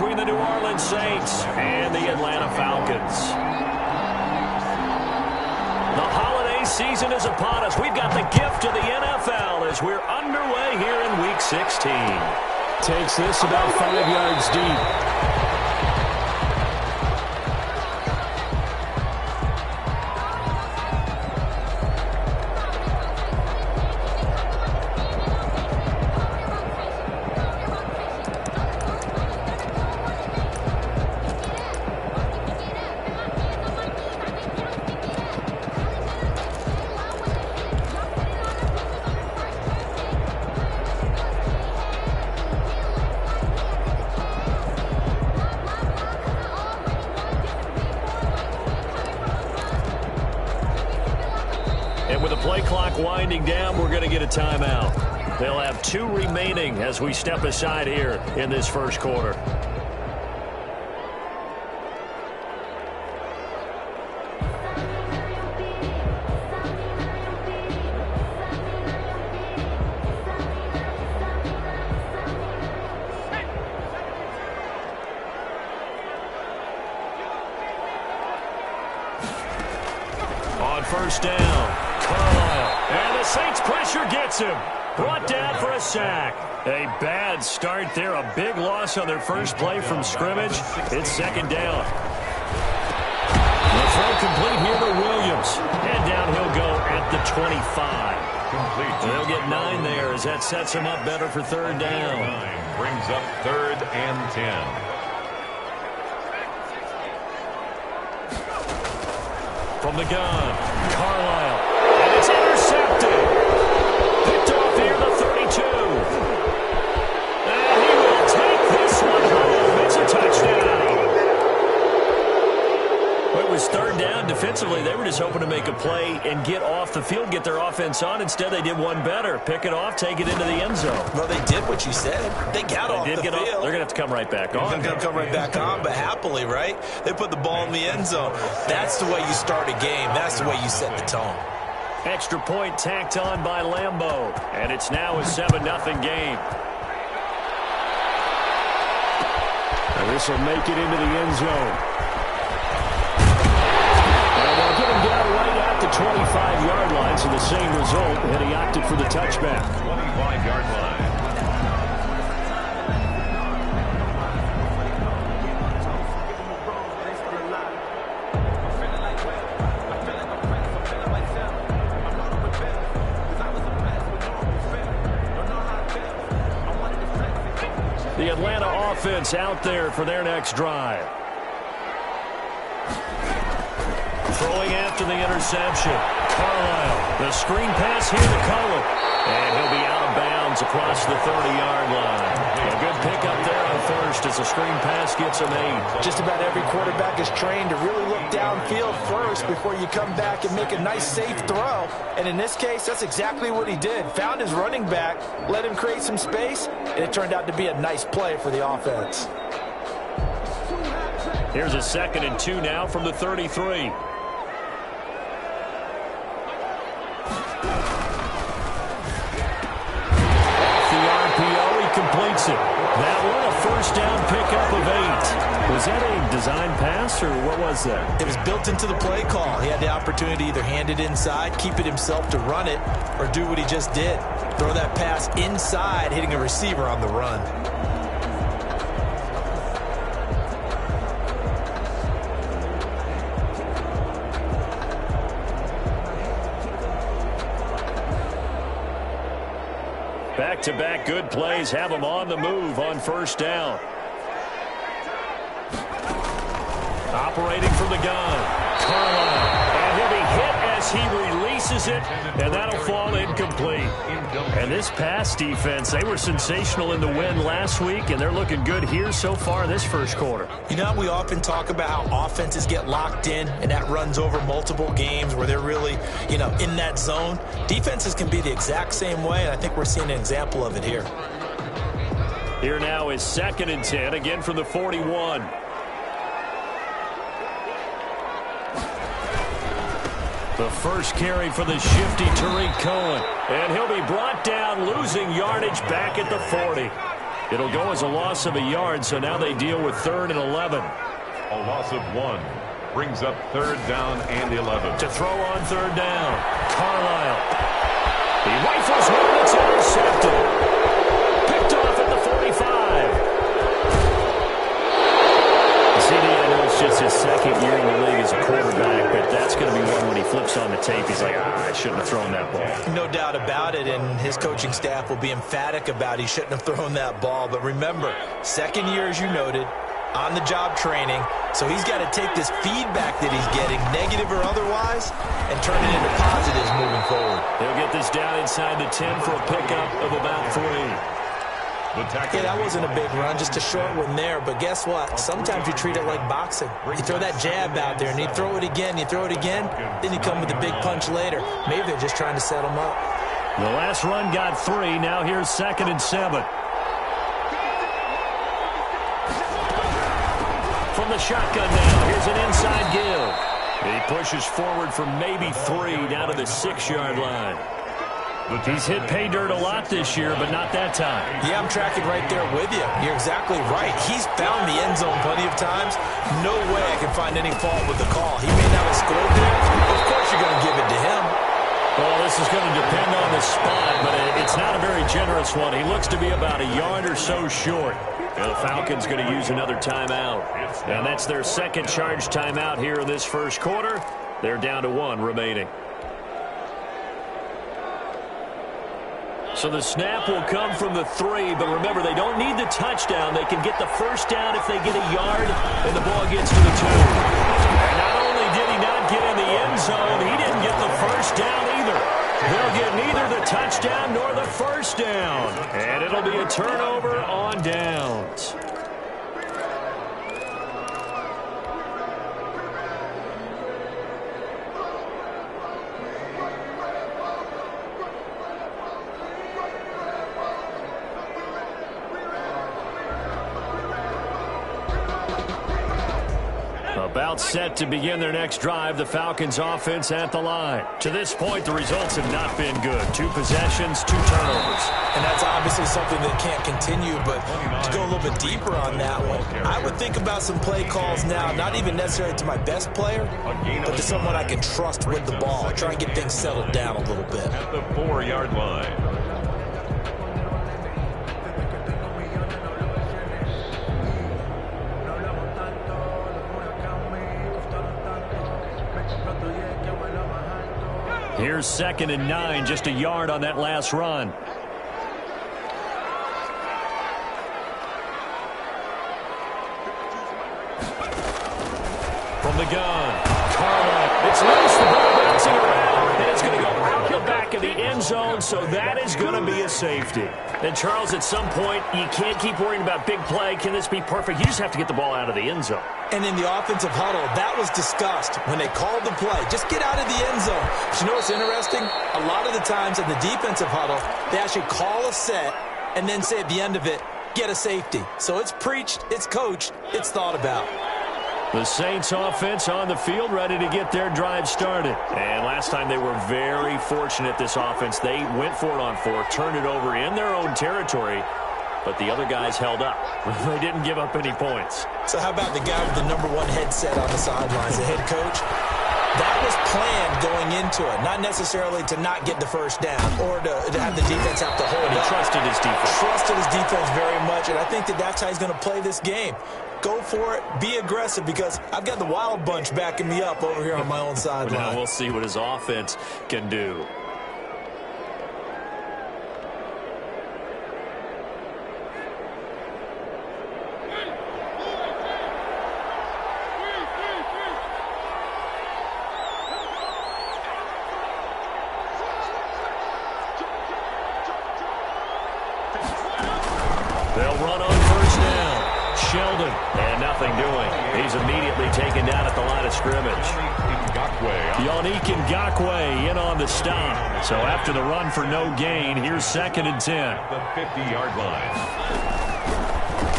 between the New Orleans Saints and the Atlanta Falcons. The holiday season is upon us. We've got the gift of the NFL as we're underway here in Week 16. Takes this about 5 yards deep. And with the play clock winding down, we're going to get a timeout. They'll have 2 remaining as we step aside here in this first quarter. On first down, Carlisle. And the Saints pressure gets him. Brought down for a sack. A bad start there. A big loss on their first play from scrimmage. It's second down. The throw complete here to Williams. And down he'll go at the 25. They'll get 9 there as that sets him up better for third down. 9 brings up 3rd and 10. From the gun, Carlisle, and it's intercepted. Picked off here, the 32. And he will take this one home. It's a touchdown. It was third down. Defensively, they were just hoping to make a play and get off the field, get their offense on. Instead, they did one better. Pick it off, take it into the end zone. Well, they did what you said. They got off the field. They're going to have to come right back on. They're going to come right back on, but happily, right? They put the ball in the end zone. That's the way you start a game. That's the way you set the tone. Extra point tacked on by Lambeau. And it's now a 7-0 game. And this will make it into the end zone. And they'll get him down right at the 25-yard line, so the same result, and he opted for the touchback. 25-yard line. The Atlanta offense out there for their next drive. Throwing after the interception. Carlisle, the screen pass here to Cullen. And he'll be out of bounds across the 30-yard line. A good pickup there on first as the screen pass gets him 8. Just about every quarterback is trained to really look downfield first before you come back and make a nice, safe throw. And in this case, that's exactly what he did. Found his running back, let him create some space, and it turned out to be a nice play for the offense. Here's a 2nd and 2 now from the 33. Completes it. That one, a first down pickup of 8. Was that a design pass, or what was that? It was built into the play call. He had the opportunity to either hand it inside, keep it himself to run it, or do what he just did. Throw that pass inside, hitting a receiver on the run. Back-to-back good plays have him on the move on first down. Operating from the gun, Carlisle. And he'll be hit as he releases it, and that'll fall incomplete. And this pass defense, they were sensational in the win last week, and they're looking good here so far in this first quarter. You know, we often talk about how offenses get locked in, and that runs over multiple games where they're really, in that zone. Defenses can be the exact same way, and I think we're seeing an example of it here. Here now is 2nd and 10, again from the 41. The first carry for the shifty Tariq Cohen. And he'll be brought down, losing yardage back at the 40. It'll go as a loss of a yard, so now they deal with 3rd and 11. A loss of 1 brings up 3rd down and 11. To throw on 3rd down, Carlisle. He rifles one that's intercepted. Picked off at the 45. CD, I know it's just his 2nd year in the league as a quarterback, but that's going to be one when he flips on the tape. He's like, I shouldn't have thrown that ball. No doubt about it, and his coaching staff will be emphatic about he shouldn't have thrown that ball. But remember, 2nd year, as you noted, on-the-job training, so he's got to take this feedback that he's getting, negative or otherwise, and turn it into positives moving forward. He'll get this down inside the 10 for a pickup of about 3. Yeah, that wasn't a big run, just a short one there. But guess what? Sometimes you treat it like boxing. You throw that jab out there, and you throw it again, then you come with a big punch later. Maybe they're just trying to set him up. The last run got 3. Now here's 2nd and 7. From the shotgun now, here's an inside give. He pushes forward for maybe 3 down to the 6-yard line. He's hit pay dirt a lot this year, but not that time. Yeah, I'm tracking right there with you. You're exactly right. He's found the end zone plenty of times. No way I can find any fault with the call. He may not have scored there. Of course you're going to give it to him. Well, this is going to depend on the spot, but it's not a very generous one. He looks to be about a yard or so short. The Falcons going to use another timeout. And that's their 2nd charge timeout here in this 1st quarter. They're down to 1 remaining. So the snap will come from the 3, but remember, they don't need the touchdown. They can get the 1st down if they get a yard, and the ball gets to the 2. And not only did he not get in the end zone, he didn't get the 1st down either. They'll get neither the touchdown nor the 1st down. And it'll be a turnover on downs. About set to begin their next drive, the Falcons offense at the line. To this point, the results have not been good. 2 possessions, 2 turnovers. And that's obviously something that can't continue, but to go a little bit deeper on that one, I would think about some play calls now, not even necessarily to my best player, but to someone I can trust with the ball. Try and get things settled down a little bit. At the 4-yard line. Here's 2nd and 9, just a yard on that last run. From the gun, Carlisle. It's loose, the ball bouncing around, and it's going to go out the back of the end zone, so that is going to be a safety. And Charles, at some point, you can't keep worrying about big play. Can this be perfect? You just have to get the ball out of the end zone. And in the offensive huddle, that was discussed when they called the play. Just get out of the end zone. But you know what's interesting? A lot of the times in the defensive huddle, they actually call a set and then say at the end of it, get a safety. So it's preached, it's coached, it's thought about. The Saints offense on the field, ready to get their drive started. And last time they were very fortunate, this offense. They went for it on 4, turned it over in their own territory, but the other guys held up. They didn't give up any points. So how about the guy with the #1 headset on the sidelines, the head coach? That was planned going into it, not necessarily to not get the 1st down or to have the defense have to hold it. He trusted his defense. Trusted his defense very much, and I think that's how he's going to play this game. Go for it, be aggressive, because I've got the Wild Bunch backing me up over here on my own sideline. Now we'll see what his offense can do. They'll run on 1st down. Sheldon, and nothing doing. He's immediately taken down at the line of scrimmage. Yannick Ngakoue in on the stop. So after the run for no gain, here's 2nd and 10. The 50-yard line.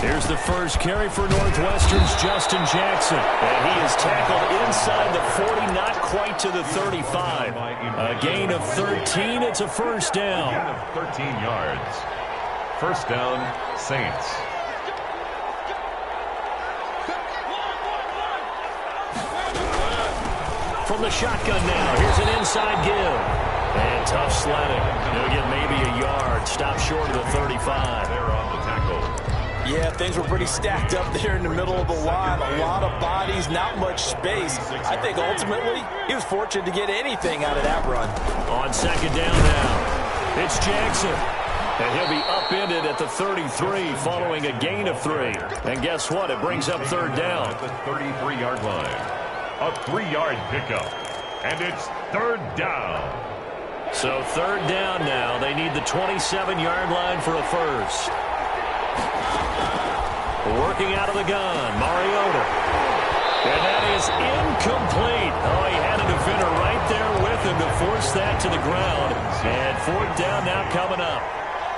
Here's the first carry for Northwestern's Justin Jackson. And he is tackled inside the 40, not quite to the 35. A gain of 13. It's a 1st down. Gain of 13 yards. First down, Saints. From the shotgun now, here's an inside give. And tough sledding. He'll get maybe a yard. Stop short of the 35. They're on the tackle. Yeah, things were pretty stacked up there in the middle of the line. A lot of bodies, not much space. I think ultimately he was fortunate to get anything out of that run. On second down now, it's Jackson. And he'll be upended at the 33 following a gain of 3. And guess what? It brings up third down. At the 33-yard line. A 3-yard pickup. And it's third down. So third down now. They need the 27-yard line for a first. Working out of the gun, Mariota. And that is incomplete. Oh, he had a defender right there with him to force that to the ground. And fourth down now coming up.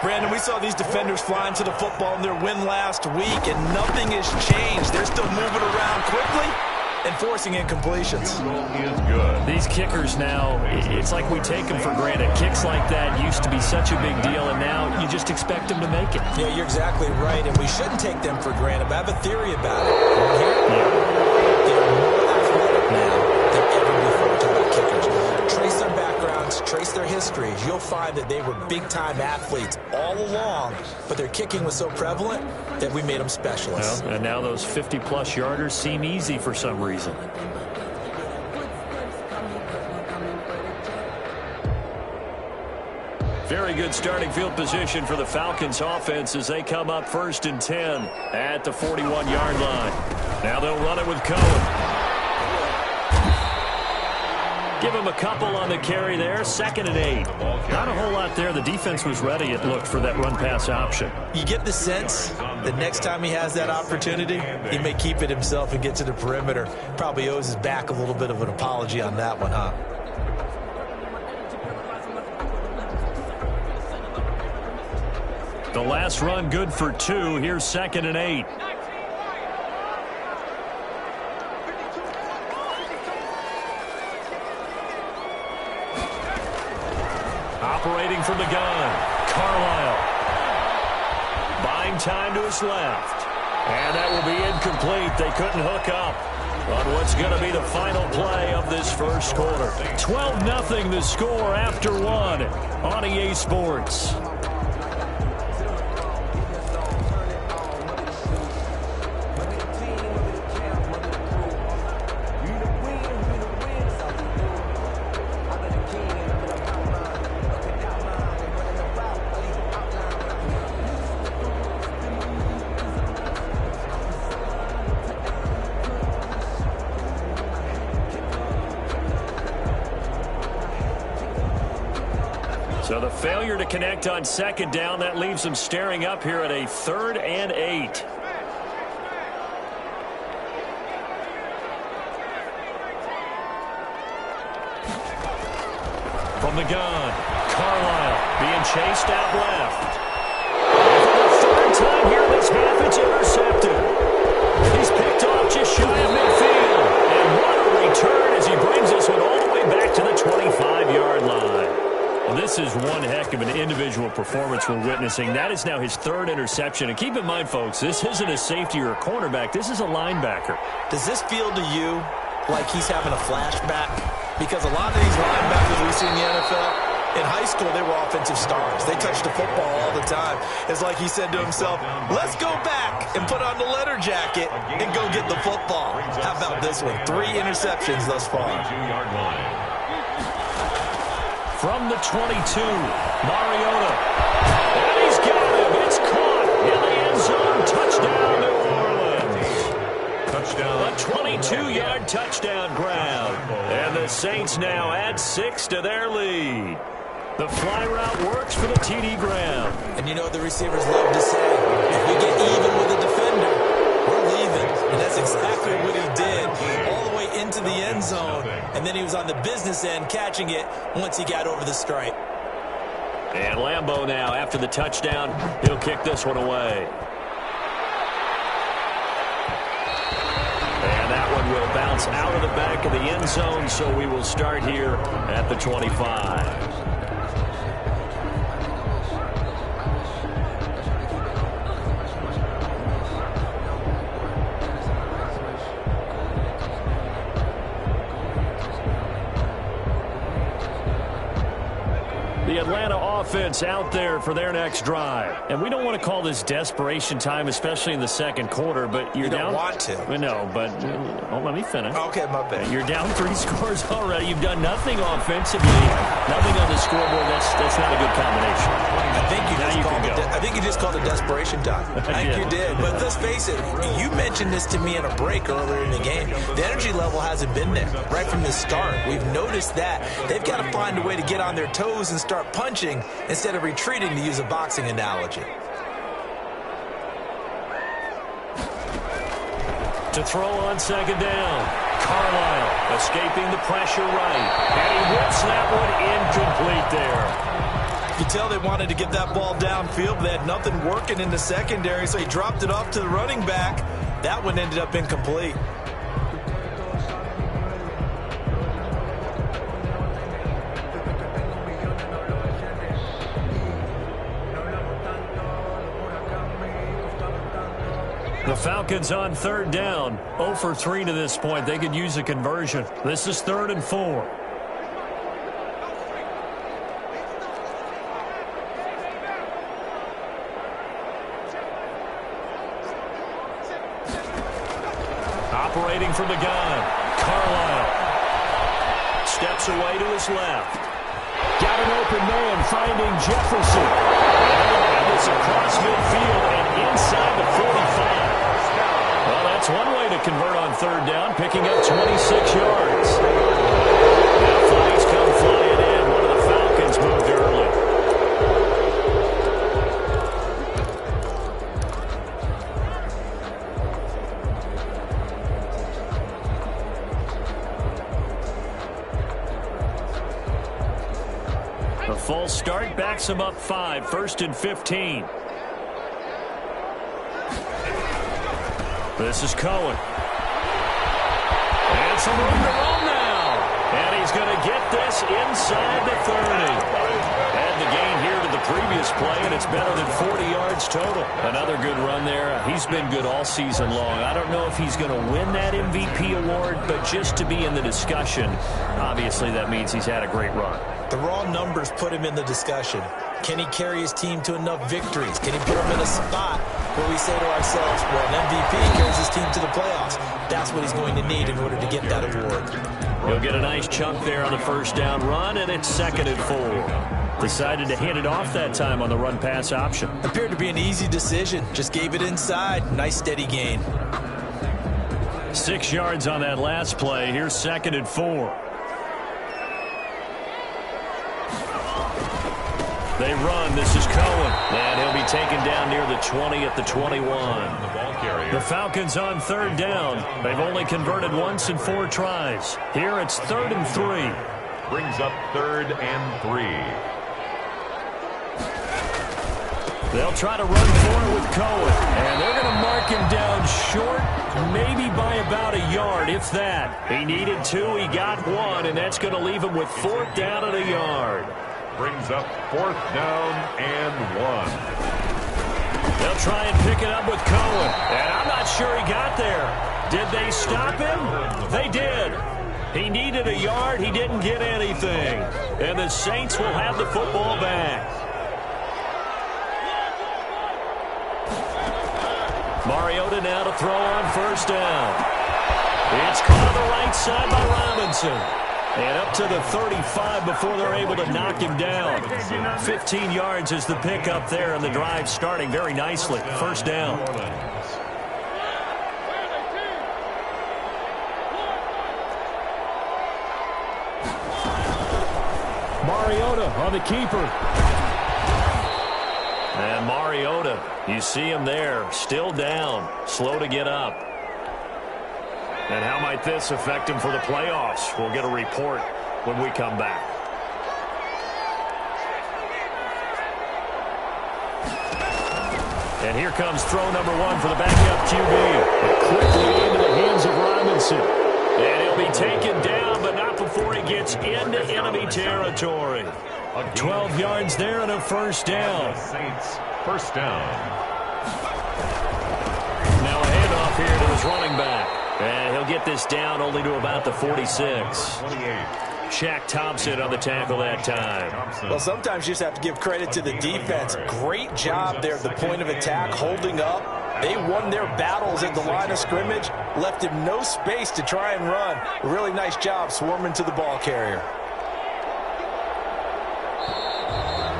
Brandon, we saw these defenders flying to the football in their win last week, and nothing has changed. They're still moving around quickly and forcing incompletions. Is good. These kickers now, it's like we take them for granted. Kicks like that used to be such a big deal, and now you just expect them to make it. Yeah, you're exactly right, and we shouldn't take them for granted. But I have a theory about it. They're more athletic now than ever before. Talking about kickers. Trace their backgrounds, trace their histories. You'll find that they were big-time athletes all along, but their kicking was so prevalent that we made them specialists. Well, and now those 50-plus yarders seem easy for some reason. Very good starting field position for the Falcons offense as they come up first and 10 at the 41-yard line. Now they'll run it with Cohen. Give him a couple on the carry there. Second and 8. Not a whole lot there. The defense was ready, it looked, for that run-pass option. You get the sense that next time he has that opportunity, he may keep it himself and get to the perimeter. Probably owes his back a little bit of an apology on that one, huh? The last run good for 2. Here's second and 8. Operating from the gun, Carlisle. Buying time to his left. And that will be incomplete. They couldn't hook up on what's going to be the final play of this first quarter. 12-0 the score after 1 on EA Sports. So the failure to connect on second down, that leaves them staring up here at a 3rd and 8. From the gun, Carlisle being chased out left. And for the third time here this half, it's intercepted. He's picked off just shy of midfield. And what a return as he brings this one all the way back to the 25-yard line. Well, this is one heck of an individual performance we're witnessing. That is now his 3rd interception. And keep in mind, folks, this isn't a safety or a cornerback. This is a linebacker. Does this feel to you like he's having a flashback? Because a lot of these linebackers we see in the NFL, in high school, they were offensive stars. They touched the football all the time. It's like he said to himself, let's go back and put on the leather jacket and go get the football. How about this one? 3 interceptions thus far. From the 22, Mariota. And he's got him. It's caught in the end zone. Touchdown, New Orleans. Touchdown. A 22-yard touchdown grab. And the Saints now add 6 to their lead. The fly route works for the TD grab. And you know what the receivers love to say? If we get even with the defender, we're leaving. And that's exactly what he did. All the way into the end zone. And then he was on the business end catching it once he got over the stripe. And Lambeau now, after the touchdown, he'll kick this one away. And that one will bounce out of the back of the end zone, so we will start here at the 25. Atlanta offense out there for their next drive. And we don't want to call this desperation time, especially in the second quarter, but you're down. You don't want to. No, but let me finish. Okay, my bad. You're down 3 scores already. You've done nothing offensively, nothing on the scoreboard. That's not a good combination. I think you just called it desperation time. I think you did. But let's face it, you mentioned this to me in a break earlier in the game. The energy level hasn't been there right from the start. We've noticed that. They've got to find a way to get on their toes and start punching instead of retreating, to use a boxing analogy. To throw on second down. Carlisle escaping the pressure right. And he whips that one incomplete there. You could tell they wanted to get that ball downfield, but they had nothing working in the secondary, so he dropped it off to the running back. That one ended up incomplete. The Falcons on third down. 0 for 3 to this point. They could use a conversion. This is 3rd and 4. Operating from the gun. Carlisle steps away to his left. Got an open man finding Jefferson. And this across midfield and inside the 45. Well, that's one way to convert on third down, picking up 26 yards. Now flags come flying in. One of the Falcons moved early. The false start backs him up 5, 1st and 15. This is Cohen. And some room to run now. And he's going to get this inside the 30. Add the gain here to the previous play, and it's better than 40 yards total. Another good run there. He's been good all season long. I don't know if he's going to win that MVP award, but just to be in the discussion, obviously that means he's had a great run. The raw numbers put him in the discussion. Can he carry his team to enough victories? Can he put them in a spot where we say to ourselves, well, an MVP carries his team to the playoffs? That's what he's going to need in order to get that award. He'll get a nice chunk there on the first down run, and it's 2nd and 4. Decided to hand it off that time on the run-pass option. Appeared to be an easy decision. Just gave it inside. Nice steady gain. 6 yards on that last play. Here's 2nd and 4. They run. This is Cohen. And he'll be taken down near the 20 at the 21. The Falcons on third down. They've only converted once in 4 tries. Here it's 3rd and 3. Brings up 3rd and 3. They'll try to run for it with Cohen. And they're going to mark him down short, maybe by about a yard, if that. He needed 2. He got 1, and that's going to leave him with 4th down and a yard. Brings up 4th down and 1. They'll try and pick it up with Cohen. And I'm not sure he got there. Did they stop him? They did. He needed a yard. He didn't get anything. And the Saints will have the football back. Mariota now to throw on first down. It's caught on the right side by Robinson. And up to the 35 before they're able to knock him down. 15 yards is the pickup there, and the drive starting very nicely. First down. Mariota on the keeper. And Mariota, you see him there, still down, slow to get up. And how might this affect him for the playoffs? We'll get a report when we come back. And here comes throw number 1 for the backup QB. Quickly into the hands of Robinson. And he'll be taken down, but not before he gets into enemy territory. 12 yards there and a first down. Saints, first down. Now a handoff here to his running back. And he'll get this down only to about the 46. 28. Shaq Thompson on the tackle that time. Well, sometimes you just have to give credit to the defense. Great job there at the point of attack, holding up. They won their battles at the line of scrimmage, left him no space to try and run. Really nice job swarming to the ball carrier.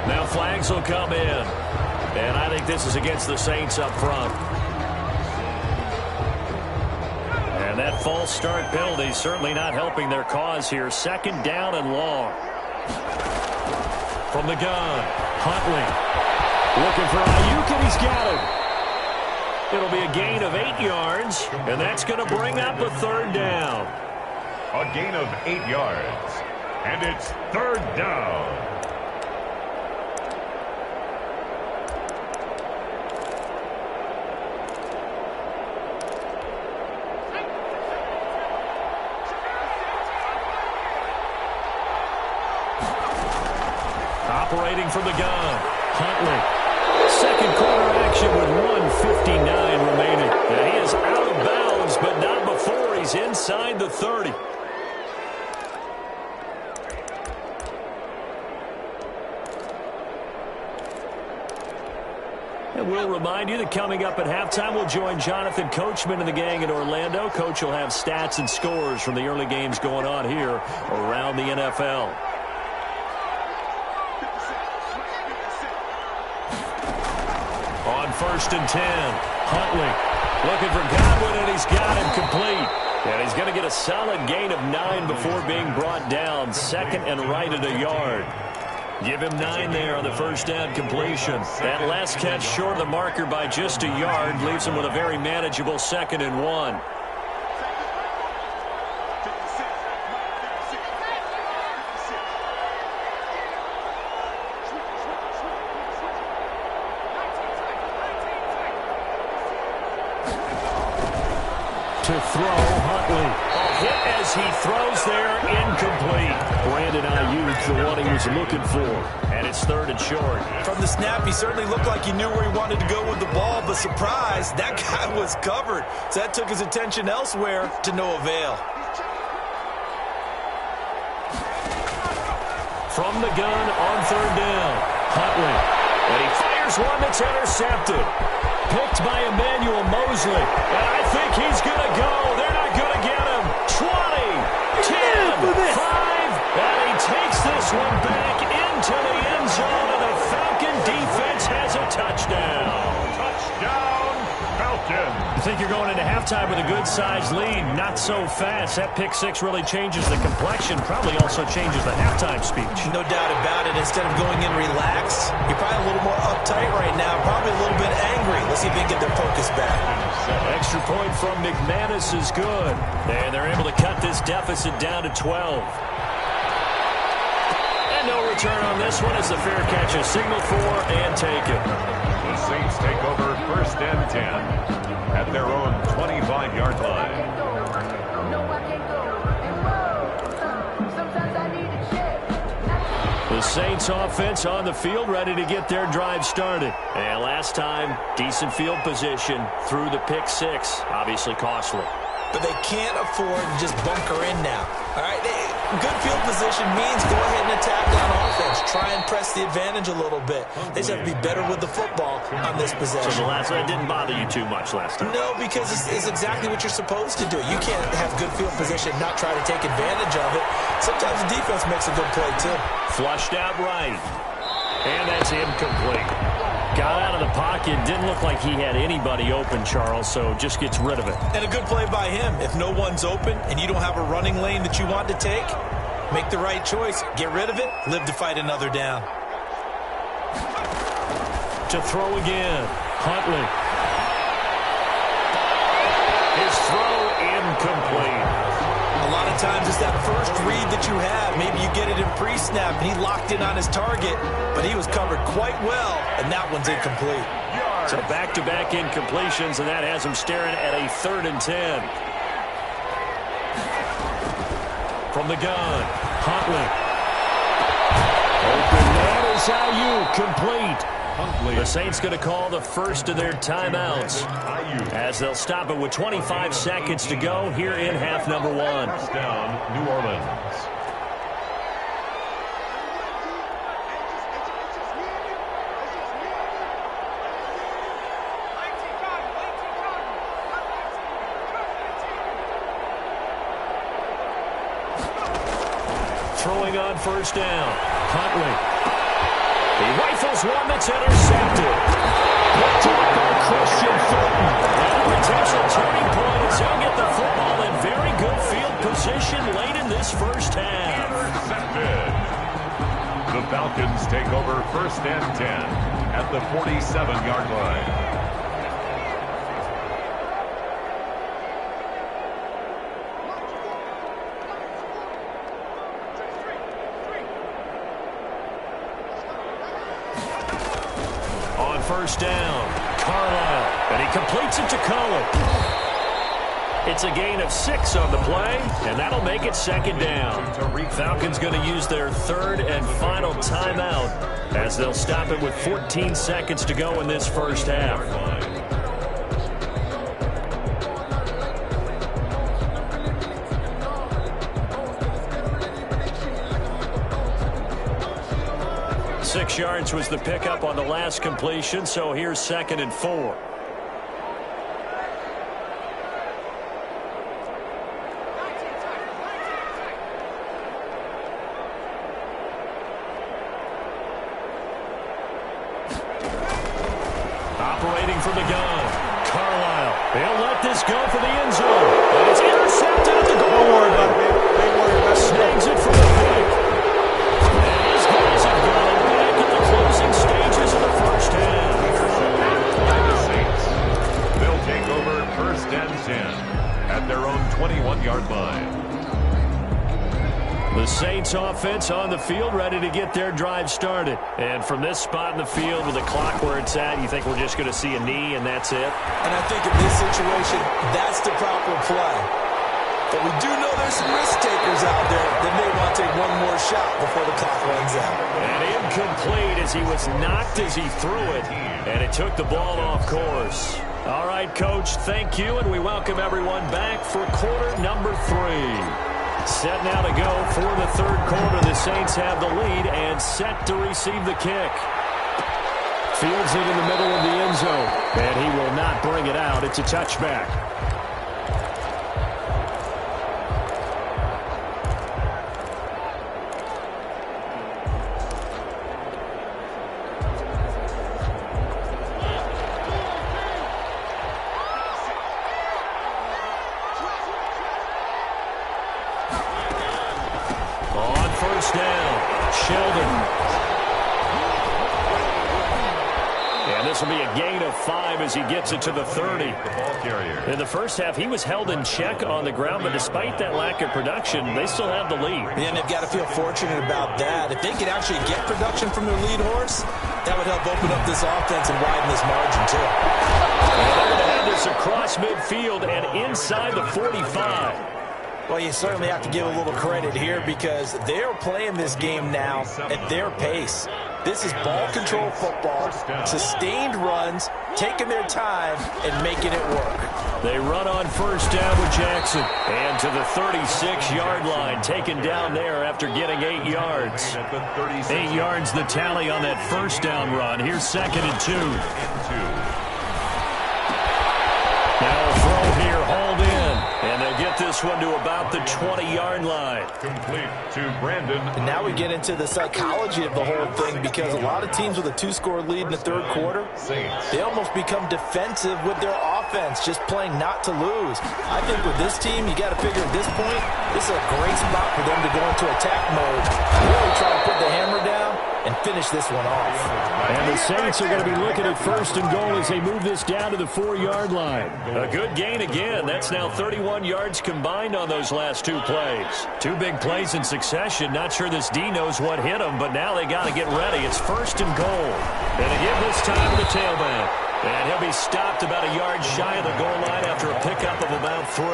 Now flags will come in. And I think this is against the Saints up front. And that false start penalty certainly not helping their cause here. Second down and long. From the gun, Huntley. Looking for Ayuk, and he's got him. It'll be a gain of 8 yards, and that's going to bring up a third down. A gain of 8 yards. And it's third down. Operating from the gun, Huntley. Second quarter action with 1:59 remaining. And he is out of bounds, but not before he's inside the 30. And we'll remind you that coming up at halftime, we'll join Jonathan Coachman and the gang in Orlando. Coach will have stats and scores from the early games going on here around the NFL. On 1st and 10, Huntley looking for Godwin, and he's got him complete. And he's going to get a solid gain of 9 before being brought down. Second and right at a yard. Give him 9 there on the first down completion. That last catch short of the marker by just a yard leaves him with a very manageable 2nd and 1. To throw, Huntley. A hit as he throws there, incomplete. Brandon Ayuk, the one he was looking for. And it's 3rd and short. From the snap, he certainly looked like he knew where he wanted to go with the ball, but surprise, that guy was covered. So that took his attention elsewhere to no avail. From the gun on 3rd down, Huntley. And he fires one that's intercepted. Picked by Emmanuel Mosley. And I think he's going to go. They're not going to get him. 20, 10, 5. And he takes this one back into the end zone. And the Falcon defense has a touchdown. Touchdown, Falcon. You think you're going into halftime with a good-sized lead. Not so fast. That pick 6 really changes the complexion. Probably also changes the halftime speech. No doubt about it. Instead of going in relaxed, you're probably a little more uptight right now. Probably a little bit angry. Let's see if they can get their focus back. Extra point from McManus is good. And they're able to cut this deficit down to 12. And no return on this one as the fair catch is signaled for and taken. The Saints take over 1st and 10 at their own 25-yard line. The Saints offense on the field, ready to get their drive started. And last time, decent field position through the pick 6. Obviously costly. But they can't afford to just bunker in now. All right, good field position means go ahead and attack on offense. Try and press the advantage a little bit. They just have to be better with the football on this possession. So the last one didn't bother you too much last time? No, because it's exactly what you're supposed to do. You can't have good field position and not try to take advantage of it. Sometimes the defense makes a good play, too. Flushed out right. And that's incomplete. Got out of the pocket. Didn't look like he had anybody open, Charles, so just gets rid of it. And a good play by him. If no one's open and you don't have a running lane that you want to take, make the right choice. Get rid of it. Live to fight another down. To throw again. Huntley. His throw incomplete. A lot of times it's that first read that you have. Maybe you get it in pre-snap, and he locked in on his target, but he was covered quite well, and that one's incomplete. So back-to-back incompletions, and that has him staring at a 3rd and 10. From the gun, Huntley. Open man is Ayuk, complete. The Saints going to call the first of their timeouts as they'll stop it with 25 seconds to go here in half number 1. Down, New Orleans. throwing on first down. Huntley. He rifles one that's intercepted. Picked off by Christian Fulton. And a potential turning point as he'll get the football in very good field position late in this first half. Intercepted. The Falcons take over first and 10 at the 47-yard line. First down, Carlisle, and he completes it to Cohen. It's a gain of 6 on the play, and that'll make it second down. Falcons going to use their third and final timeout as they'll stop it with 14 seconds to go in this first half. 6 yards was the pickup on the last completion, so here's 2nd and 4. Operating from the gun, Carlisle. He'll let this go for the end zone. And it's intercepted at the goal. Don't worry about it, man. Don't worry about it. Snags it from the fake. And his guys have gone back in the closing stages of the first half. By the Saints. They'll take over first and 10 at their own 21-yard line. The Saints offense on the field, ready to get their drive started. And from this spot in the field with the clock where it's at, you think we're just going to see a knee and that's it? And I think in this situation, that's the proper play. But we do know there's some risk takers out there that may want to take one more shot before the clock runs out. And incomplete as he was knocked as he threw it. And it took the ball off course. All right, Coach, thank you. And we welcome everyone back for quarter number 3. Set now to go for the third quarter. The Saints have the lead and set to receive the kick. Fields it in the middle of the end zone. And he will not bring it out. It's a touchback. As he gets it to the 30. In the first half, he was held in check on the ground, but despite that lack of production, they still have the lead. And they've got to feel fortunate about that. If they could actually get production from their lead horse, that would help open up this offense and widen this margin, too. And they're going to have this across midfield and inside the 45. Well, you certainly have to give a little credit here because they're playing this game now at their pace. This is ball control football, sustained runs, taking their time, and making it work. They run on first down with Jackson. And to the 36-yard line, taken down there after getting 8 yards. 8 yards the tally on that first down run. Here's 2nd and 2. Now a throw here, hauled in. And they'll get this one to about the 20-yard line. Complete to Brandon. And now we get into the psychology of the whole thing because a lot of teams with a 2-score lead in the third quarter, they almost become defensive with their offense, just playing not to lose. I think with this team, you got to figure at this point, this is a great spot for them to go into attack mode, really try to put the hammer down and finish this one off. And the Saints are going to be looking at 1st and goal as they move this down to the 4-yard line. A good gain again. That's now 31 yards combined on those last 2 plays. 2 big plays in succession. Not sure this D knows what hit him, but now they got to get ready. It's 1st and goal. And they give this time to the tailback. And he'll be stopped about a yard shy of the goal line after a pickup of about 3.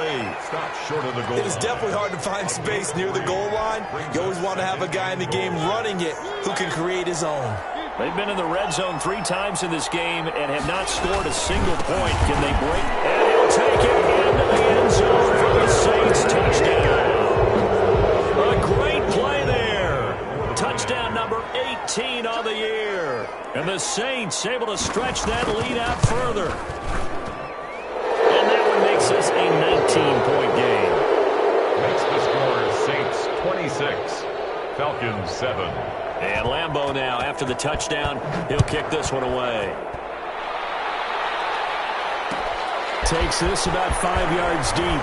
Stop short of the goal. It is definitely hard to find space near the goal line. You always want to have a guy in the game running it who can create his own. They've been in the red zone 3 times in this game and have not scored a single point. Can they break? And he'll take it into the end zone for the Saints. Touchdown. A great play there. Touchdown number 18 on the year. And the Saints able to stretch that lead out further. And that one makes this a 19-point game. Makes the score Saints 26 Falcons 7. And Lambeau now, after the touchdown, he'll kick this one away. Takes this about 5 yards deep.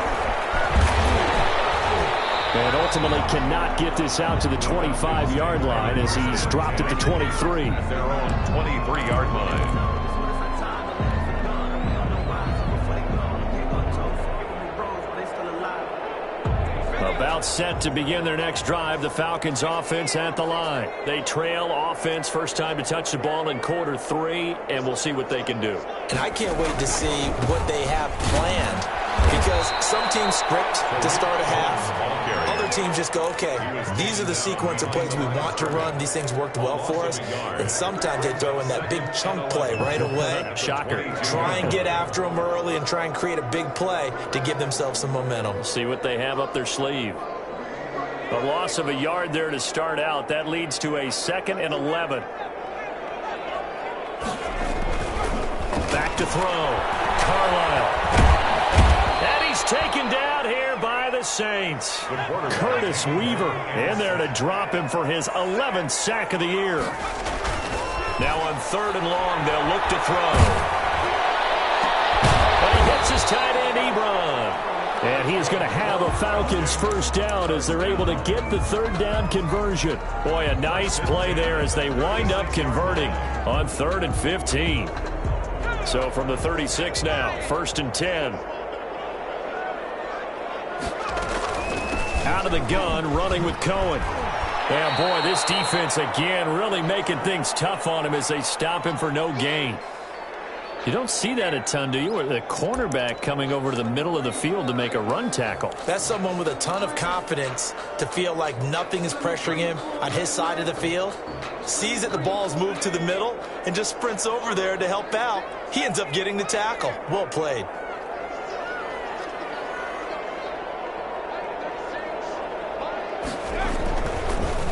And ultimately cannot get this out to the 25-yard line as he's dropped at the 23. At their own 23-yard line. About set to begin their next drive, the Falcons offense at the line. They trail offense, first time to touch the ball in quarter 3, and we'll see what they can do. And I can't wait to see what they have planned, because some teams script to start a half. Other teams just go, okay, these are the sequence of plays we want to run. These things worked well for us. And sometimes they throw in that big chunk play right away. Shocker. Try and get after them early and try and create a big play to give themselves some momentum. See what they have up their sleeve. A loss of a yard there to start out. That leads to a 2nd and 11. Back to throw. Carlisle. And he's taken down here by the Saints. Curtis Weaver in there to drop him for his 11th sack of the year. Now on 3rd and long, they'll look to throw. And he hits his tight end, Ebron. And he's going to have a Falcons first down as they're able to get the 3rd down conversion. Boy, a nice play there as they wind up converting on 3rd and 15. So from the 36 now, 1st and 10. Out of the gun, running with Cohen. Yeah, boy, this defense again really making things tough on him as they stop him for no gain. You don't see that a ton, do you? With a cornerback coming over to the middle of the field to make a run tackle. That's someone with a ton of confidence to feel like nothing is pressuring him on his side of the field. Sees that the ball's moved to the middle and just sprints over there to help out. He ends up getting the tackle. Well played.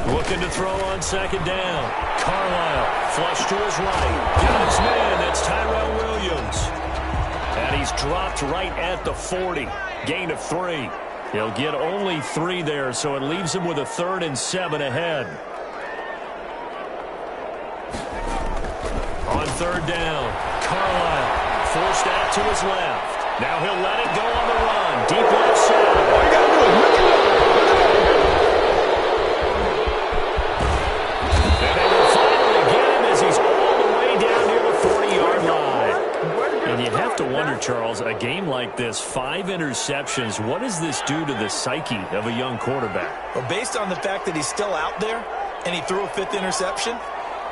Looking to throw on 2nd down. Carlisle, flush to his right. Got his man, that's Tyrell Williams. And he's dropped right at the 40. Gain of 3. He'll get only 3 there, so it leaves him with a 3rd and 7 ahead. On 3rd down, Carlisle forced out to his left. Now he'll let it go on the run. Deep left side. All you got to do is look it up. And they will finally get him as he's all the way down near the 40-yard line. And you have to wonder, Charles, a game like this, 5 interceptions, what does this do to the psyche of a young quarterback? Well, based on the fact that he's still out there and he threw a 5th interception,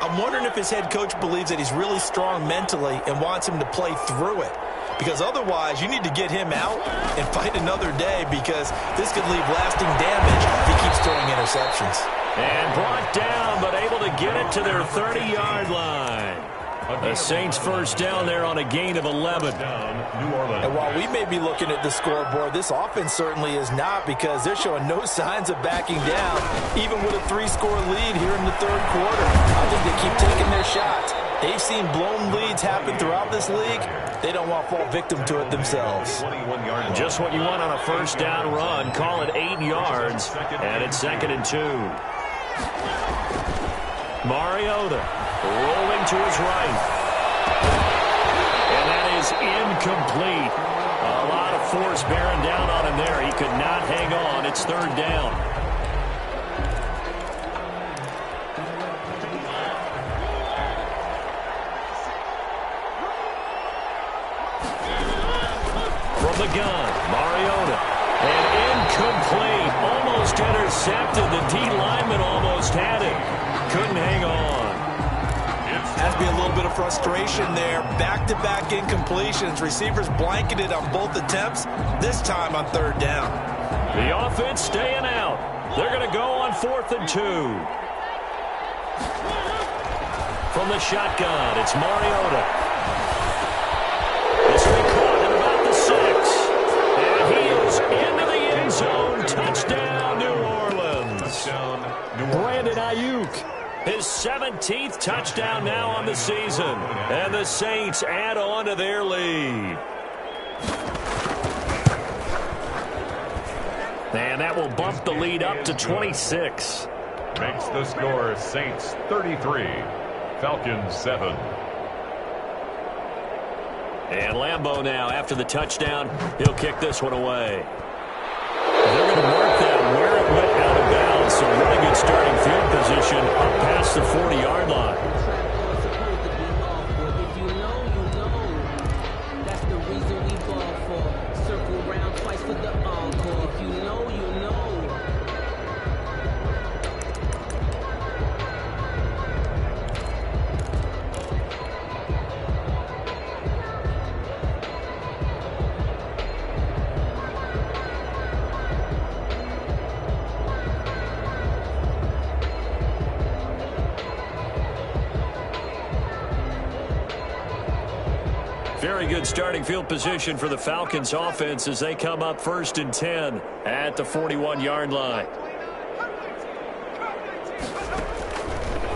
I'm wondering if his head coach believes that he's really strong mentally and wants him to play through it. Because otherwise, you need to get him out and fight another day, because this could leave lasting damage if he keeps throwing interceptions. And brought down, but able to get it to their 30-yard line. The Saints first down there on a gain of 11. And while we may be looking at the scoreboard, this offense certainly is not, because they're showing no signs of backing down, even with a 3-score lead here in the 3rd quarter. I think they keep taking their shots. They've seen blown leads happen throughout this league. They don't want to fall victim to it themselves. Just what you want on a first down run. Call it 8 yards, and it's 2nd and 2. Mariota rolling to his right. And that is incomplete. A lot of force bearing down on him there. He could not hang on. It's 3rd down. From the gun, Mariota. And incomplete. Almost intercepted. The D lineman almost had it. Couldn't hang on. Has to be a little bit of frustration there. Back-to-back incompletions. Receivers blanketed on both attempts, this time on 3rd down. The offense staying out. They're going to go on 4th and 2. From the shotgun, it's Mariota. This will be caught at about the 6. And he is into the end zone. Touchdown, New Orleans. Brandon Ayuk. His 17th touchdown now on the season. And the Saints add on to their lead. And that will bump the lead up to 26. makes the score Saints 33, Falcons 7. And Lambeau now, after the touchdown, he'll kick this one away. They're going to mark that where it went out of bounds. So really good starting field position up past the 40-yard line. Very good starting field position for the Falcons offense as they come up 1st and 10 at the 41-yard line.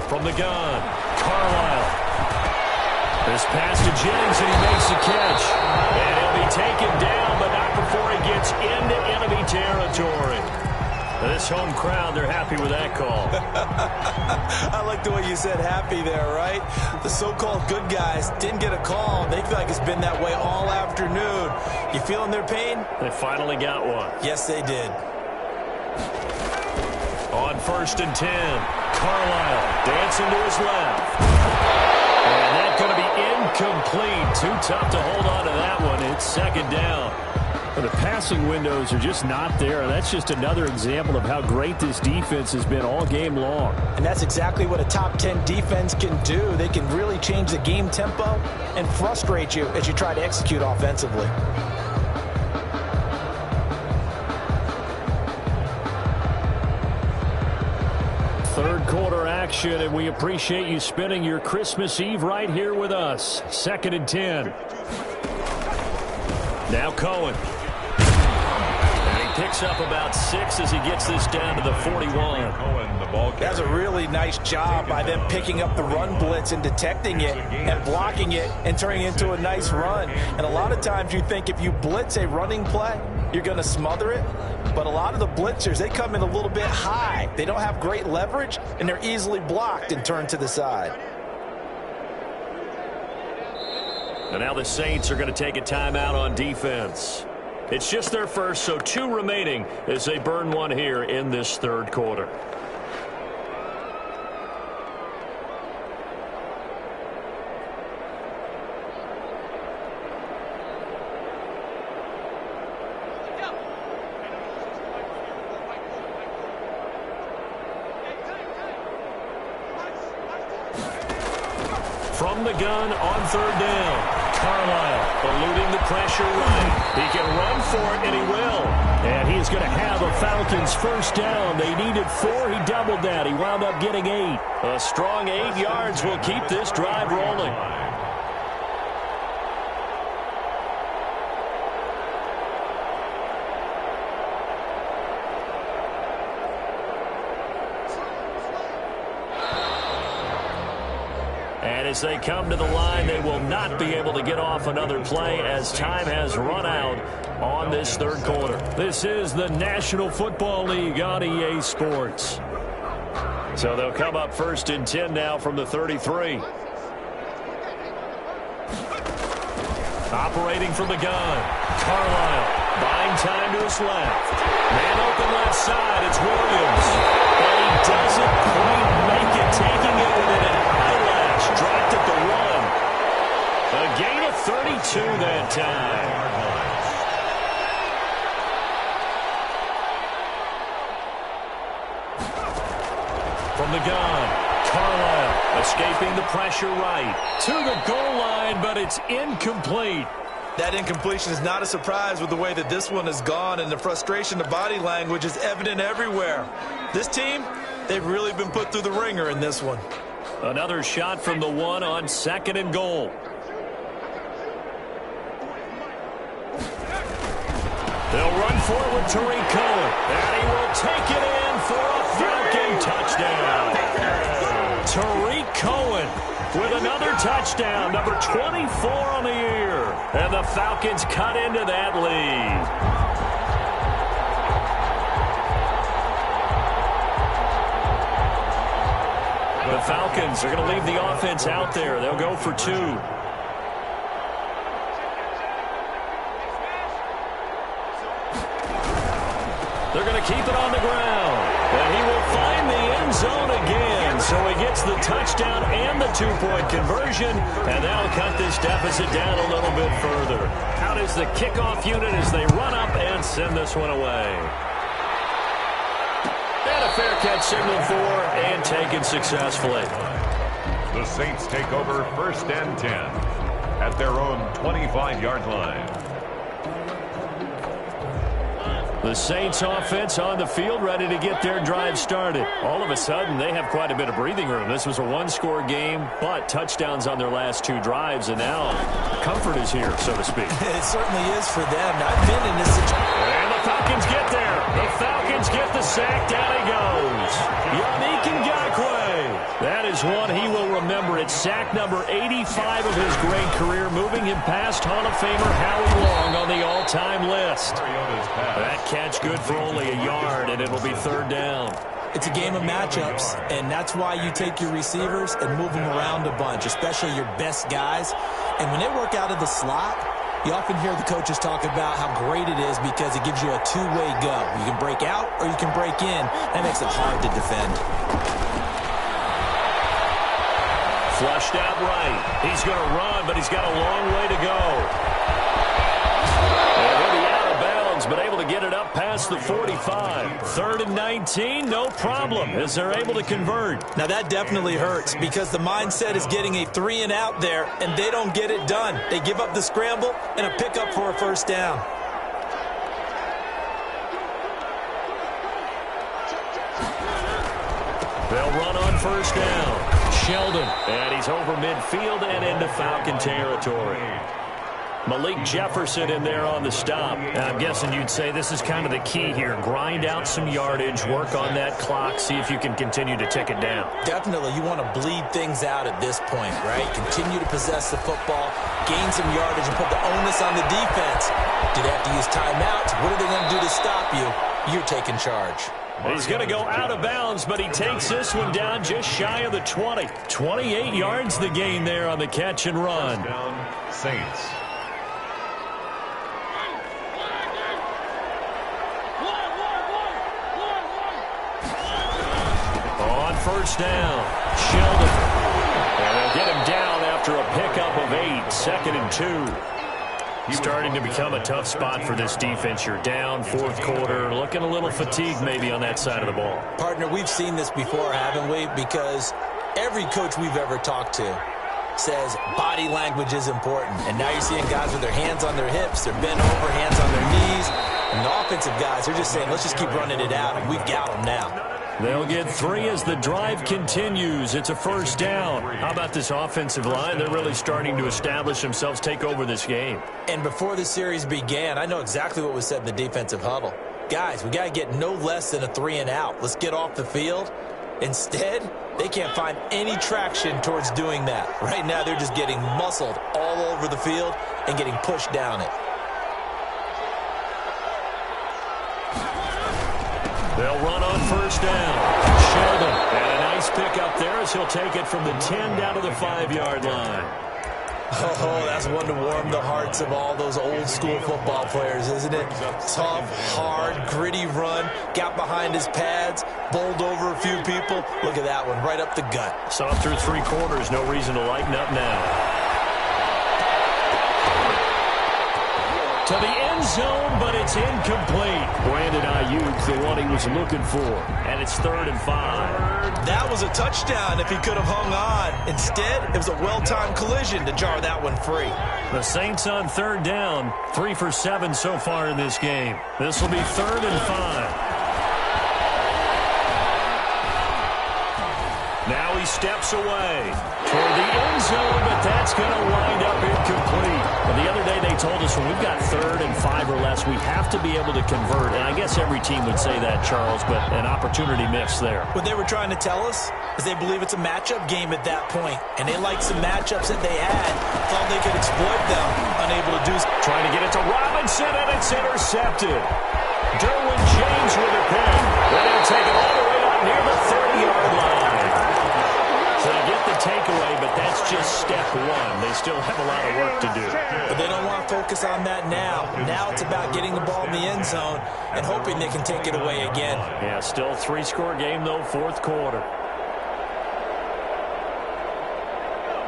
From the gun, Carlisle. This pass to Jennings, and he makes the catch. And he'll be taken down, but not before he gets into enemy territory. This home crowd, they're happy with that call. I like the way you said happy there, right? The so-called good guys didn't get a call. They feel like it's been that way all afternoon. You feeling their pain? They finally got one. Yes, they did. On 1st and 10, Carlisle dancing to his left. And that's going to be incomplete. Too tough to hold on to that one. It's 2nd down. The passing windows are just not there. That's just another example of how great this defense has been all game long. And that's exactly what a top 10 defense can do. They can really change the game tempo and frustrate you as you try to execute offensively. Third quarter action, and we appreciate you spending your Christmas Eve right here with us. 2nd and 10. Now Cohen. Picks up about 6 as he gets this down to the 41. That's a really nice job by them picking up the run blitz and detecting it and blocking it and turning it into a nice run. And a lot of times you think if you blitz a running play, you're going to smother it. But a lot of the blitzers, they come in a little bit high. They don't have great leverage, and they're easily blocked and turned to the side. And now the Saints are going to take a timeout on defense. It's just their first, so 2 remaining as they burn one here in this 3rd quarter. From the gun on 3rd down. Carlisle eluding the pressure right. He can run for it, and he will. And he's going to have a Falcons 1st down. They needed 4. He doubled that. He wound up getting 8. A strong 8 yards will keep this drive rolling. And as they come to the line, they will not be able to get off another play as time has run out on this 3rd quarter. This is the National Football League on EA Sports. So they'll come up 1st and 10 now from the 33. Operating from the gun, Carlisle buying time to his left. Man open left side, it's Williams. And he doesn't quite make it, taking it within an eyelash. Dropped at the 1. A gain of 32 that time. From the gun, Carlisle escaping the pressure right. To the goal line, but it's incomplete. That incompletion is not a surprise with the way that this one has gone, and the frustration, the body language is evident everywhere. This team, they've really been put through the ringer in this one. Another shot from the 1 on 2nd and goal. They'll run for it with Tariq Cohen, and he will take it in for a Falcon touchdown. Tariq Cohen with another touchdown, number 24 on the year. And the Falcons cut into that lead. Falcons are going to leave the offense out there. They'll go for 2. They're going to keep it on the ground. And he will find the end zone again. So he gets the touchdown and the 2-point conversion. And that'll cut this deficit down a little bit further. Out is the kickoff unit as they run up and send this one away. And a fair catch signal for and taken successfully. The Saints take over 1st and 10 at their own 25-yard line. The Saints offense on the field, ready to get their drive started. All of a sudden, they have quite a bit of breathing room. This was a one-score game, but touchdowns on their last 2 drives, and now comfort is here, so to speak. It certainly is for them. I've been in this situation. And the Falcons get there. The Falcons get the sack. Down he goes. Yannick Ngakoue. That is one he will remember. It's sack number 85 of his great career, moving him past Hall of Famer Howie Long on the all-time list. That catch good for only a yard, and it'll be 3rd down. It's a game of matchups, and that's why you take your receivers and move them around a bunch, especially your best guys. And when they work out of the slot, you often hear the coaches talk about how great it is because it gives you a two-way go. You can break out or you can break in. That makes it hard to defend. Flushed out right. He's going to run, but he's got a long way to go. And he'll be out of bounds, but able to get it up past the 45. 3rd and 19, no problem, as they're able to convert. Now that definitely hurts because the mindset is getting a 3-and-out there, and they don't get it done. They give up the scramble and a pickup for a 1st down. They'll run on 1st down. Sheldon, and he's over midfield and into Falcon territory. Malik Jefferson in there on the stop. I'm guessing you'd say this is kind of the key here. Grind out some yardage, work on that clock, see if you can continue to tick it down. Definitely, you want to bleed things out at this point, right? Continue to possess the football, gain some yardage, and put the onus on the defense. Do they have to use timeouts? What are they going to do to stop you? You're taking charge. He's going to go out of bounds, but he takes this one down just shy of the 20. 28 yards the gain there on the catch and run. Down, Saints. On 1st down, Sheldon. And they'll get him down after a pickup of 8, 2nd and 2. Starting to become a tough spot for this defense. You're down, 4th quarter, looking a little fatigued maybe on that side of the ball. Partner, we've seen this before, haven't we? Because every coach we've ever talked to says body language is important. And now you're seeing guys with their hands on their hips, they're bent over, hands on their knees. And the offensive guys, they're just saying, let's just keep running it out, and we've got them now. They'll get 3 as the drive continues. It's a 1st down. How about this offensive line? They're really starting to establish themselves, take over this game. And before the series began, I know exactly what was said in the defensive huddle. Guys, we got to get no less than a 3-and-out. Let's get off the field. Instead, they can't find any traction towards doing that. Right now, they're just getting muscled all over the field and getting pushed down it. They'll run on 1st down. Sheldon, and a nice pickup there as he'll take it from the 10 down to the 5-yard line. Oh, that's one to warm the hearts of all those old-school football players, isn't it? Tough, hard, gritty run, got behind his pads, bowled over a few people. Look at that one, right up the gut. Saw through 3 quarters, no reason to lighten up now. To the end zone, but it's incomplete. Brandon Ayuk, the one he was looking for. And it's 3rd and 5. That was a touchdown if he could have hung on. Instead, it was a well-timed collision to jar that one free. The Saints on 3rd down. 3 for 7 so far in this game. This will be 3rd and 5. Now he steps away toward the end zone, but that's going to wind up incomplete. Well, the other day they told us when we've got 3rd and 5 or less, we have to be able to convert. And I guess every team would say that, Charles, but an opportunity missed there. What they were trying to tell us is they believe it's a matchup game at that point, and they liked some matchups that they had, thought they could exploit them, unable to do so. Trying to get it to Robinson, and it's intercepted. Derwin James with a pick. Then he'll take it all the way out near the 30-yard line. So again, that's just step one. They still have a lot of work to do. But they don't want to focus on that now. Now it's about getting the ball in the end zone and hoping they can take it away again. Yeah, still 3-score game, though, fourth quarter.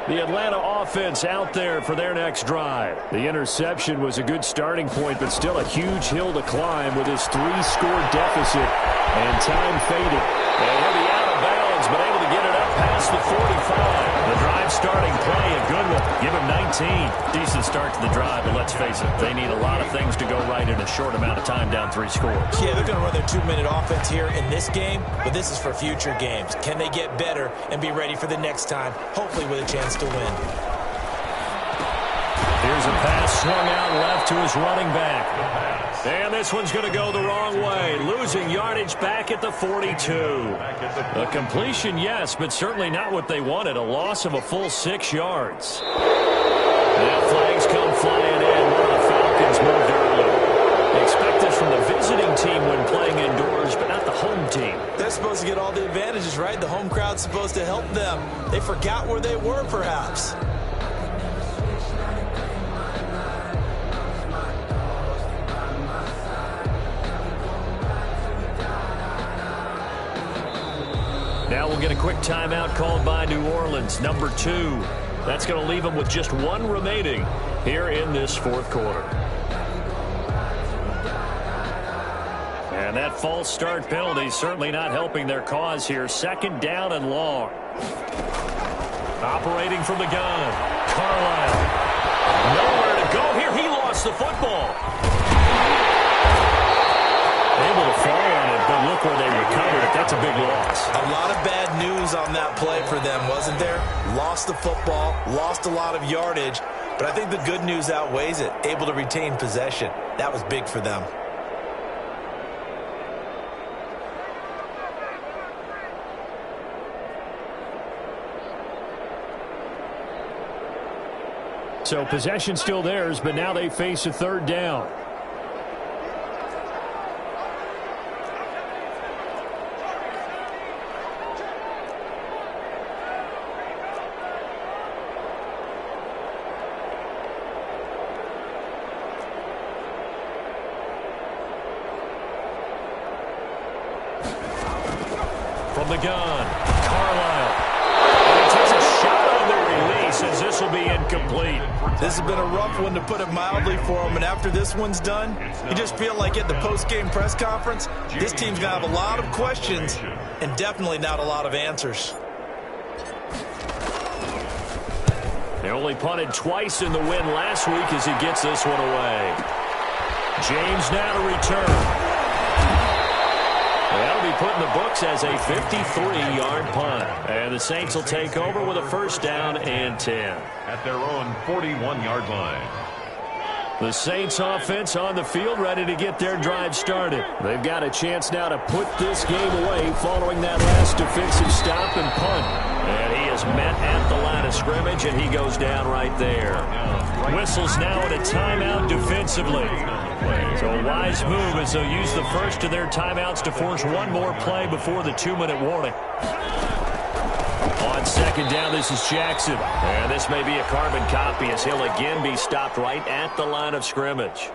The Atlanta offense out there for their next drive. The interception was a good starting point, but still a huge hill to climb with his 3-score deficit. And time faded. And he'll be out of bounds, but able to get it up past the 45. The drive starting play, a good one. Give him 19. Decent start to the drive, but let's face it, they need a lot of things to go right in a short amount of time, down 3 scores. Yeah, they're going to run their 2-minute offense here in this game, but this is for future games. Can they get better and be ready for the next time, hopefully with a chance to win? Here's a pass swung out left to his running back. And this one's going to go the wrong way. Losing yardage back at the 42. A completion, yes, but certainly not what they wanted. A loss of a full 6 yards. Now flags come flying in. One of the Falcons moved early. Expect this from the visiting team when playing indoors, but not the home team. They're supposed to get all the advantages, right? The home crowd's supposed to help them. They forgot where they were, perhaps. Now we'll get a quick timeout called by New Orleans, number 2. That's going to leave them with just 1 remaining here in this fourth quarter. And that false start penalty certainly not helping their cause here. 2nd down and long. Operating from the gun, Carlisle. Nowhere to go here. He lost the football. Able to fall on it, but look where they recovered it. That's a big loss. A lot of bad news on that play for them, wasn't there? Lost the football, lost a lot of yardage, but I think the good news outweighs it. Able to retain possession. That was big for them. So possession still theirs, but now they face a 3rd down. From the gun, Carlisle. And he takes a shot on the release as this will be incomplete. This has been a rough one, to put it mildly, for him. And after this one's done, you just feel like at the post-game press conference, this team's going to have a lot of questions and definitely not a lot of answers. They only punted twice in the win last week as he gets this one away. James now to return. That'll be put in the books as a 53-yard punt. And the Saints will take over with a 1st down and 10. At their own 41-yard line. The Saints offense on the field, ready to get their drive started. They've got a chance now to put this game away following that last defensive stop and punt. And he is met at the line of scrimmage, and he goes down right there. Whistles now at a timeout defensively. So a wise move as they'll use the first of their timeouts to force one more play before the 2-minute warning. On 2nd down, this is Jackson. And this may be a carbon copy as he'll again be stopped right at the line of scrimmage.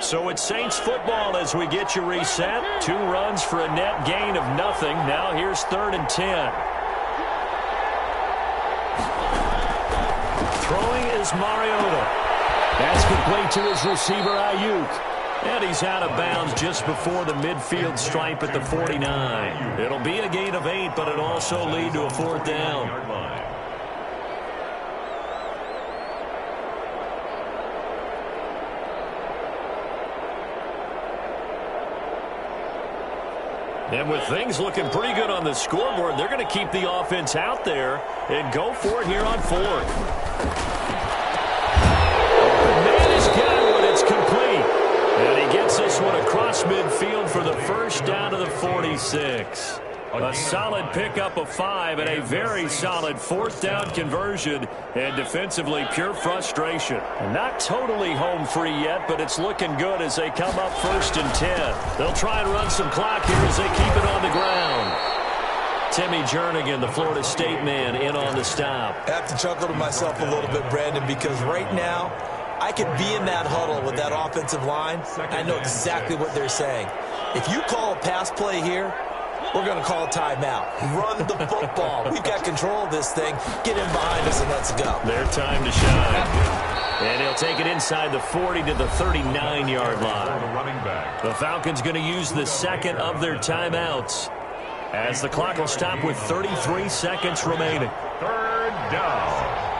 So it's Saints football as we get you reset. 2 runs for a net gain of nothing. Now here's 3rd and 10. Throwing is Mariota. That's complete to his receiver, Ayuk. And he's out of bounds just before the midfield stripe at the 49. It'll be a gain of 8, but it'll also lead to a 4th down. And with things looking pretty good on the scoreboard, they're going to keep the offense out there and go for it here on 4th. The man is got one. It's complete. And he gets this one across midfield for the 1st down to the 46. A solid pickup of 5 and a very solid fourth down conversion, and defensively pure frustration. Not totally home free yet, but it's looking good as they come up 1st and 10. They'll try and run some clock here as they keep it on the ground. Timmy Jernigan, the Florida State man, in on the stop. I have to chuckle to myself a little bit, Brandon, because right now I could be in that huddle with that offensive line. I know exactly what they're saying. If you call a pass play here, we're going to call a timeout. Run the football. We've got control of this thing. Get in behind us and let's go. Their time to shine. And he'll take it inside the 40 to the 39-yard line. The Falcons going to use the second of their timeouts, as the clock will stop with 33 seconds remaining. 3rd down.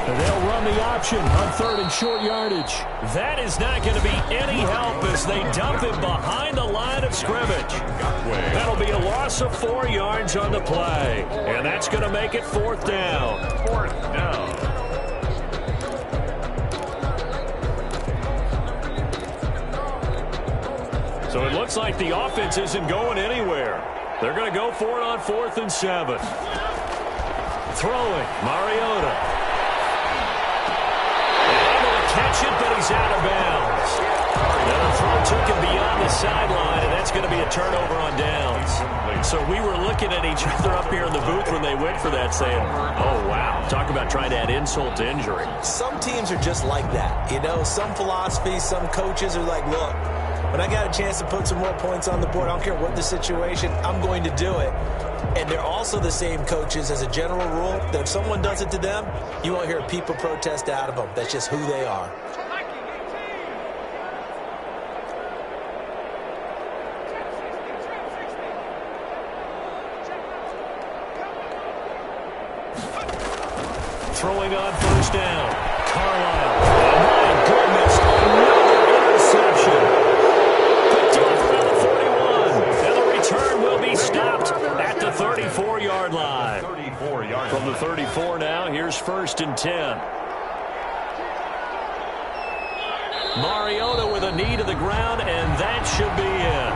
They'll run the option on 3rd and short yardage. That is not going to be any help as they dump it behind the line of scrimmage. That'll be a loss of 4 yards on the play, and that's going to make it 4th down. 4th down. So it looks like the offense isn't going anywhere. They're going to go for it on 4th and 7. Throwing, Mariota. Catch it, but he's out of bounds. Now the throw took him beyond the sideline, and that's going to be a turnover on downs. So we were looking at each other up here in the booth when they went for that, saying, oh, wow, talk about trying to add insult to injury. Some teams are just like that. You know, some philosophies, some coaches are like, look, when I got a chance to put some more points on the board, I don't care what the situation, I'm going to do it. And they're also the same coaches, as a general rule, that if someone does it to them, you won't hear people protest out of them. That's just who they are. Throwing on 1st down. Carlisle. Oh, my goodness. Another interception. Return will be stopped at the 34-yard line. From the 34 now, here's 1st and 10. Mariota with a knee to the ground, and that should be it.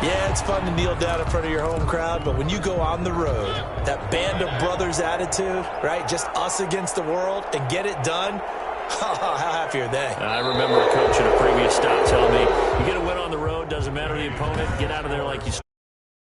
Yeah, it's fun to kneel down in front of your home crowd, but when you go on the road, that band of brothers attitude, right, just us against the world, and get it done, how happy are they? I remember a coach at a previous stop telling me, you get a win on the road, doesn't matter the opponent, get out of there like you